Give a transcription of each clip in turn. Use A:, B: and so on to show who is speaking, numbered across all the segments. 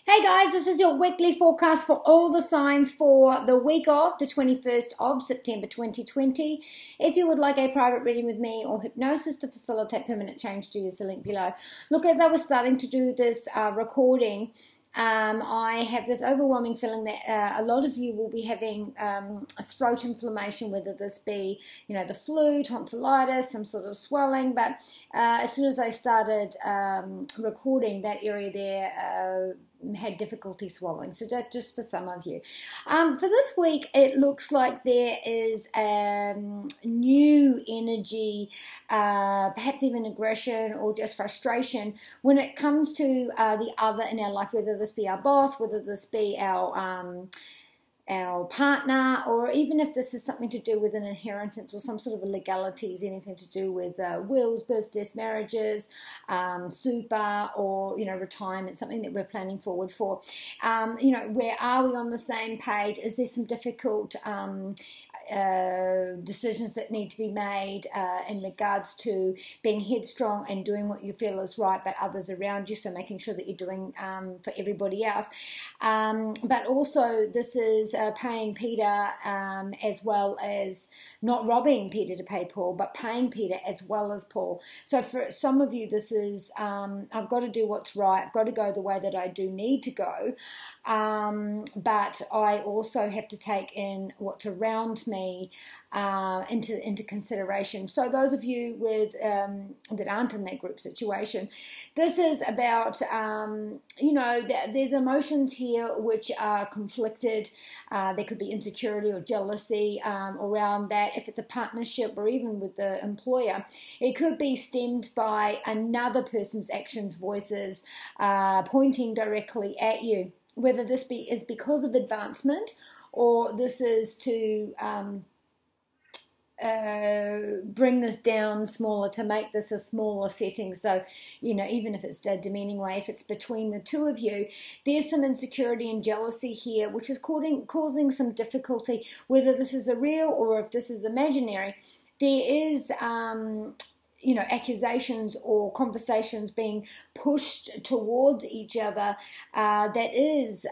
A: Hey guys, this is your weekly forecast for all the signs for the week of the 21st of September 2020. If you would like a private reading with me or hypnosis to facilitate permanent change, do use the link below. Look, as I was starting to do this recording, I have this overwhelming feeling that a lot of you will be having throat inflammation, whether this be, the flu, tonsillitis, some sort of swelling. But as soon as I started recording, that area there had difficulty swallowing. So that's just for some of you. For this week, it looks like there is new energy, perhaps even aggression or just frustration when it comes to the other in our life, whether this be our boss, whether this be our partner, or even if this is something to do with an inheritance or some sort of legalities, anything to do with wills, births, deaths, marriages, super, or retirement, something that we're planning forward for. Where are we on the same page? Is there some difficult decisions that need to be made in regards to being headstrong and doing what you feel is right, but others around you, so making sure that you're doing for everybody else. But also this is paying Peter as well as not robbing Peter to pay Paul, but paying Peter as well as Paul. So for some of you, this is I've got to do what's right. I've got to go the way that I do need to go. But I also have to take in what's around me into consideration. So those of you with that aren't in that group situation, this is about there's emotions here which are conflicted. There could be insecurity or jealousy around that. If it's a partnership or even with the employer, it could be stemmed by another person's actions, voices pointing directly at you. Whether this is because of advancement or this is to bring this down smaller, to make this a smaller setting. So, even if it's a demeaning way, if it's between the two of you, there's some insecurity and jealousy here, which is causing some difficulty, whether this is a real or if this is imaginary. There is accusations or conversations being pushed towards each other that is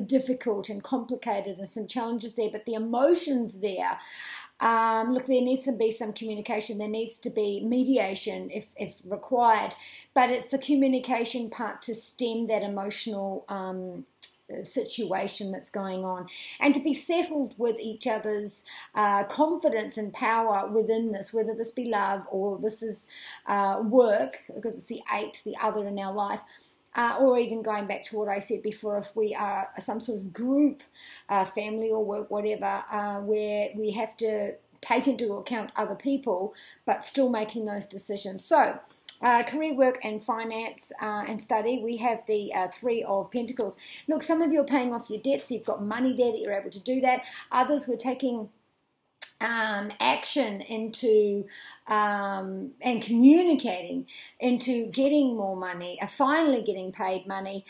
A: difficult and complicated, and some challenges there, but the emotions there. Look, there needs to be some communication. There needs to be mediation if required, but it's the communication part to stem that emotional situation that's going on, and to be settled with each other's confidence and power within this, whether this be love or this is work, because it's the eight, the other in our life. Or even going back to what I said before, if we are some sort of group, family or work, whatever, where we have to take into account other people, but still making those decisions. So, career, work, and finance and study, we have the Three of Pentacles. Look, some of you are paying off your debts, so you've got money there that you're able to do that. Others were taking action into and communicating into getting more money, finally getting paid money,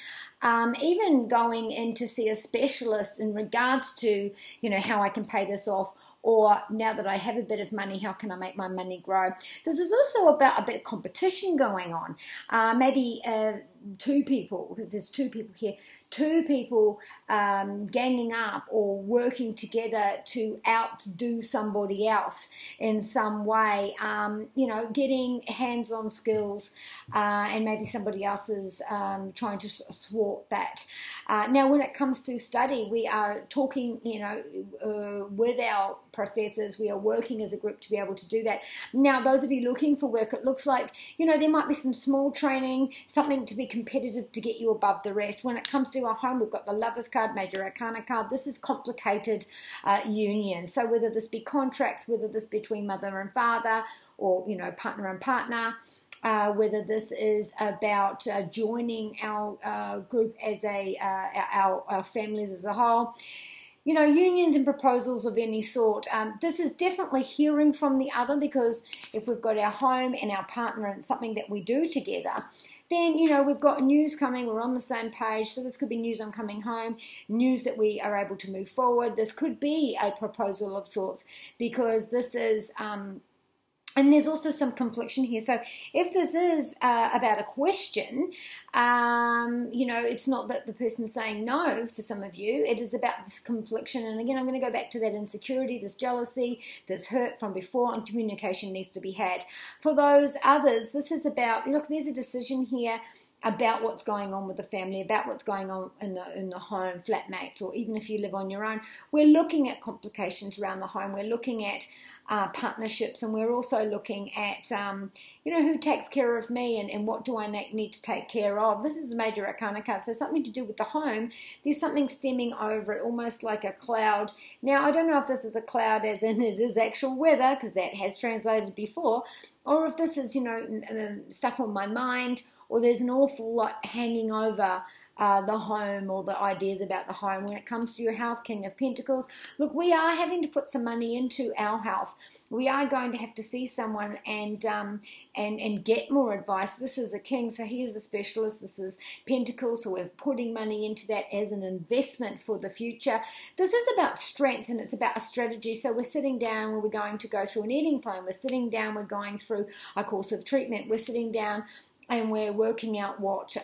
A: even going in to see a specialist in regards to, how I can pay this off, or now that I have a bit of money, how can I make my money grow? This is also about a bit of competition going on. Maybe two people, because there's two people here, two people ganging up or working together to outdo somebody else in some way, getting hands-on skills, and maybe somebody else is trying to thwart that. Now, when it comes to study, we are talking, with our professors, we are working as a group to be able to do that. Now, those of you looking for work, it looks like, there might be some small training, something to be competitive to get you above the rest. When it comes to our home, we've got the Lovers card, Major Arcana card. This is complicated union. So whether this be contracts, whether this be between mother and father, or, partner and partner, whether this is about joining our group as our families as a whole. Unions and proposals of any sort. This is definitely hearing from the other, because if we've got our home and our partner and something that we do together, then, we've got news coming, we're on the same page. So this could be news on coming home, news that we are able to move forward. This could be a proposal of sorts, because this is And there's also some confliction here. So if this is about a question, it's not that the person's saying no for some of you. It is about this confliction. And again, I'm going to go back to that insecurity, this jealousy, this hurt from before, and communication needs to be had. For those others, this is about, look, there's a decision here about what's going on with the family, about what's going on in the home, flatmates, or even if you live on your own. We're looking at complications around the home. We're looking at partnerships, and we're also looking at, who takes care of me and what do I need to take care of. This is a major arcana card, so something to do with the home. There's something stemming over it, almost like a cloud. Now, I don't know if this is a cloud as in it is actual weather, because that has translated before, or if this is, stuck on my mind, or there's an awful lot hanging over the home or the ideas about the home. When it comes to your health, King of Pentacles, look, we are having to put some money into our health. We are going to have to see someone and get more advice. This is a king, so he is a specialist. This is Pentacles, so we're putting money into that as an investment for the future. This is about strength, and it's about a strategy. So we're sitting down, we're going to go through an eating plan. We're sitting down, we're going through a course of treatment. We're sitting down and we're working out what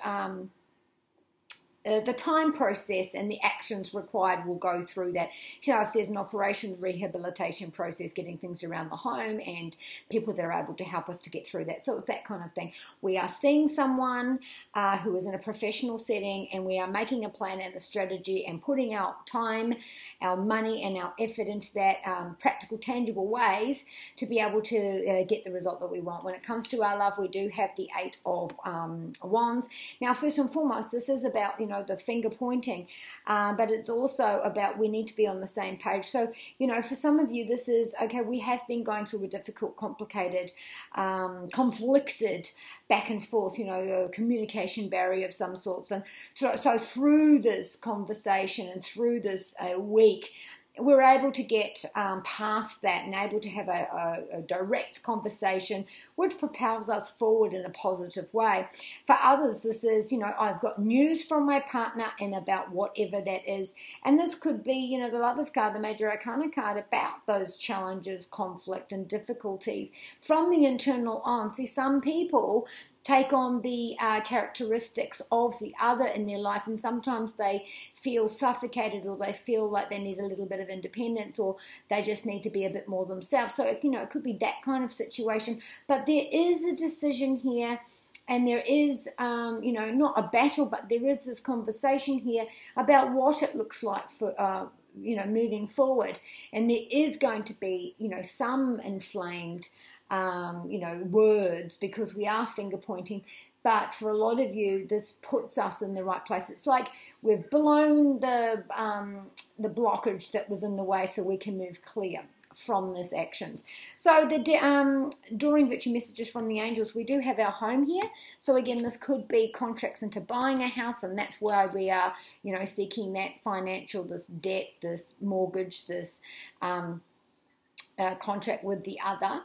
A: the time process and the actions required will go through that. If there's an operation, rehabilitation process, getting things around the home, and people that are able to help us to get through that. So it's that kind of thing. We are seeing someone who is in a professional setting, and we are making a plan and a strategy and putting our time, our money, and our effort into that practical, tangible ways to be able to get the result that we want. When it comes to our love, we do have the 8 of Wands. Now, first and foremost, this is about, the finger pointing, but it's also about we need to be on the same page. So, for some of you, this is, okay, we have been going through a difficult, complicated, conflicted back and forth, a communication barrier of some sorts. And so through this conversation and through this week, we're able to get past that and able to have a direct conversation which propels us forward in a positive way. For others, this is, I've got news from my partner and about whatever that is. And this could be, the Lovers card, the Major Arcana card, about those challenges, conflict and difficulties from the internal on. See, some people take on the characteristics of the other in their life, and sometimes they feel suffocated, or they feel like they need a little bit of independence, or they just need to be a bit more themselves. So, it could be that kind of situation. But there is a decision here, and there is, not a battle, but there is this conversation here about what it looks like for, moving forward. And there is going to be, some inflamed words, because we are finger pointing. But for a lot of you, this puts us in the right place. It's like we've blown the blockage that was in the way, so we can move clear from these actions. So the Doreen Virtue messages from the angels, we do have our home here. So again, this could be contracts into buying a house, and that's why we are, seeking that financial, this debt, this mortgage, this contract with the other.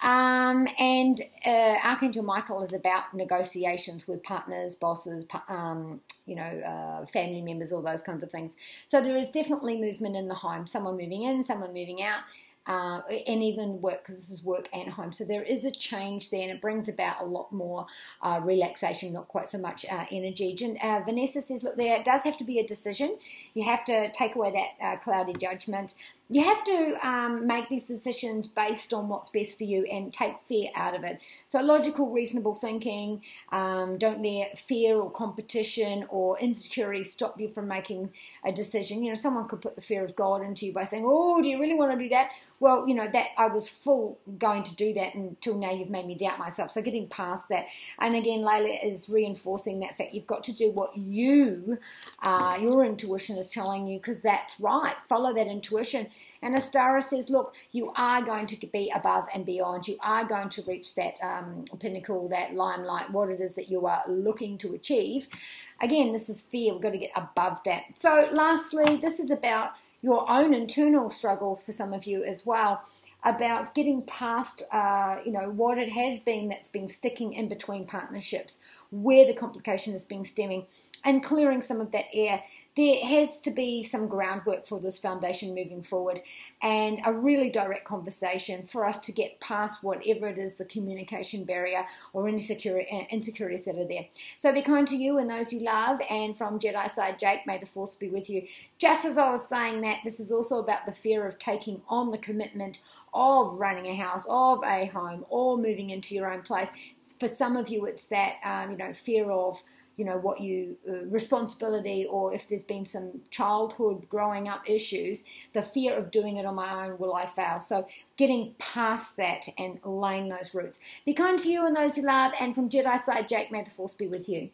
A: Archangel Michael is about negotiations with partners, bosses, family members, all those kinds of things. So there is definitely movement in the home, someone moving in, someone moving out, and even work, because this is work and home. So there is a change there, and it brings about a lot more relaxation, not quite so much energy. Vanessa says, look, there does have to be a decision. You have to take away that cloudy judgment. You have to make these decisions based on what's best for you and take fear out of it. So logical, reasonable thinking. Don't let fear or competition or insecurity stop you from making a decision. Someone could put the fear of God into you by saying, oh, do you really want to do that? Well, that I was full going to do that until now you've made me doubt myself. So getting past that. And again, Layla is reinforcing that fact. You've got to do what your intuition is telling you, because that's right. Follow that intuition. And Astara says, look, you are going to be above and beyond. You are going to reach that pinnacle, that limelight, what it is that you are looking to achieve. Again, this is fear. We've got to get above that. So lastly, this is about your own internal struggle for some of you as well, about getting past, what it has been that's been sticking in between partnerships, where the complication has been stemming. and clearing some of that air. There has to be some groundwork for this foundation moving forward, and a really direct conversation for us to get past whatever it is, the communication barrier or insecurities that are there. So be kind to you and those you love, and from Jedi Side Jake, may the Force be with you. Just as I was saying that, this is also about the fear of taking on the commitment of running a house, of a home, or moving into your own place. For some of you, it's that fear of what you responsibility, or if there's been some childhood growing up issues, the fear of doing it on my own, will I fail? So getting past that and laying those roots. Be kind to you and those you love, and from Jedi Side Jake, may the Force be with you.